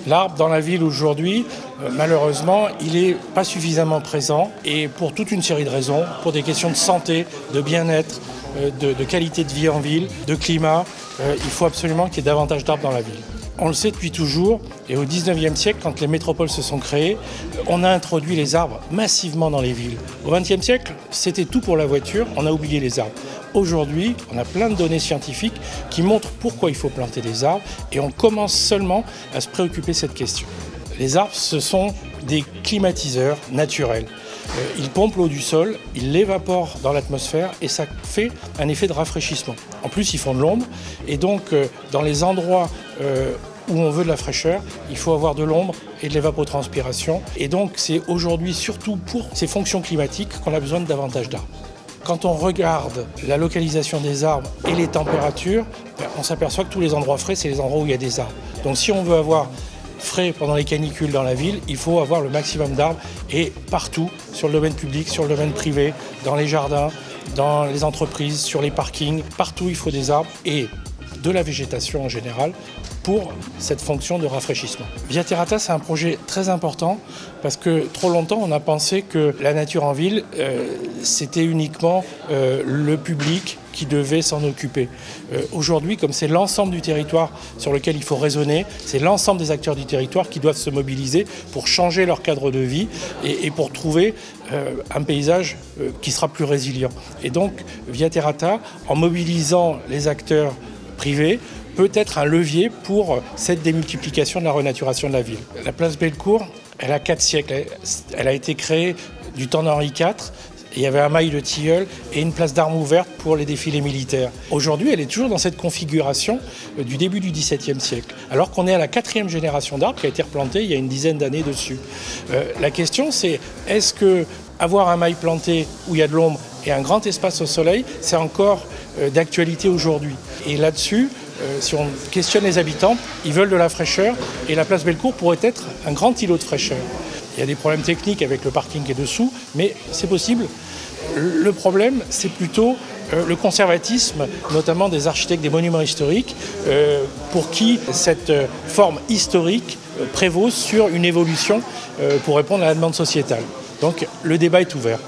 L'arbre dans la ville aujourd'hui, malheureusement, il n'est pas suffisamment présent et pour toute une série de raisons, pour des questions de santé, de bien-être, de qualité de vie en ville, de climat, il faut absolument qu'il y ait davantage d'arbres dans la ville. On le sait depuis toujours, et au 19e siècle, quand les métropoles se sont créées, on a introduit les arbres massivement dans les villes. Au 20e siècle, c'était tout pour la voiture, on a oublié les arbres. Aujourd'hui, on a plein de données scientifiques qui montrent pourquoi il faut planter des arbres, et on commence seulement à se préoccuper de cette question. Les arbres, ce sont des climatiseurs naturels. Ils pompent l'eau du sol, ils l'évaporent dans l'atmosphère et ça fait un effet de rafraîchissement. En plus, ils font de l'ombre et donc dans les endroits où on veut de la fraîcheur, il faut avoir de l'ombre et de l'évapotranspiration. Et donc c'est aujourd'hui surtout pour ces fonctions climatiques qu'on a besoin de davantage d'arbres. Quand on regarde la localisation des arbres et les températures, on s'aperçoit que tous les endroits frais, c'est les endroits où il y a des arbres. Donc si on veut avoir frais pendant les canicules dans la ville, il faut avoir le maximum d'arbres et partout, sur le domaine public, sur le domaine privé, dans les jardins, dans les entreprises, sur les parkings, partout il faut des arbres et de la végétation en général pour cette fonction de rafraîchissement. Via Terrata, c'est un projet très important parce que trop longtemps on a pensé que la nature en ville, c'était uniquement le public qui devait s'en occuper. Aujourd'hui, comme c'est l'ensemble du territoire sur lequel il faut raisonner, c'est l'ensemble des acteurs du territoire qui doivent se mobiliser pour changer leur cadre de vie et pour trouver un paysage qui sera plus résilient. Et donc, Via Terrata, en mobilisant les acteurs privés, peut être un levier pour cette démultiplication de la renaturation de la ville. La place Bellecour, elle a 4 siècles. Elle a été créée du temps d'Henri IV. Il y avait un mail de tilleul et une place d'armes ouverte pour les défilés militaires. Aujourd'hui, elle est toujours dans cette configuration du début du XVIIe siècle, alors qu'on est à la 4e génération d'arbres qui a été replantée il y a une dizaine d'années dessus. La question, c'est est-ce que avoir un mail planté où il y a de l'ombre et un grand espace au soleil, c'est encore d'actualité aujourd'hui? Et là-dessus, si on questionne les habitants, ils veulent de la fraîcheur et la place Bellecour pourrait être un grand îlot de fraîcheur. Il y a des problèmes techniques avec le parking qui est dessous, mais c'est possible. Le problème, c'est plutôt le conservatisme, notamment des architectes des monuments historiques, pour qui cette forme historique prévaut sur une évolution pour répondre à la demande sociétale. Donc le débat est ouvert.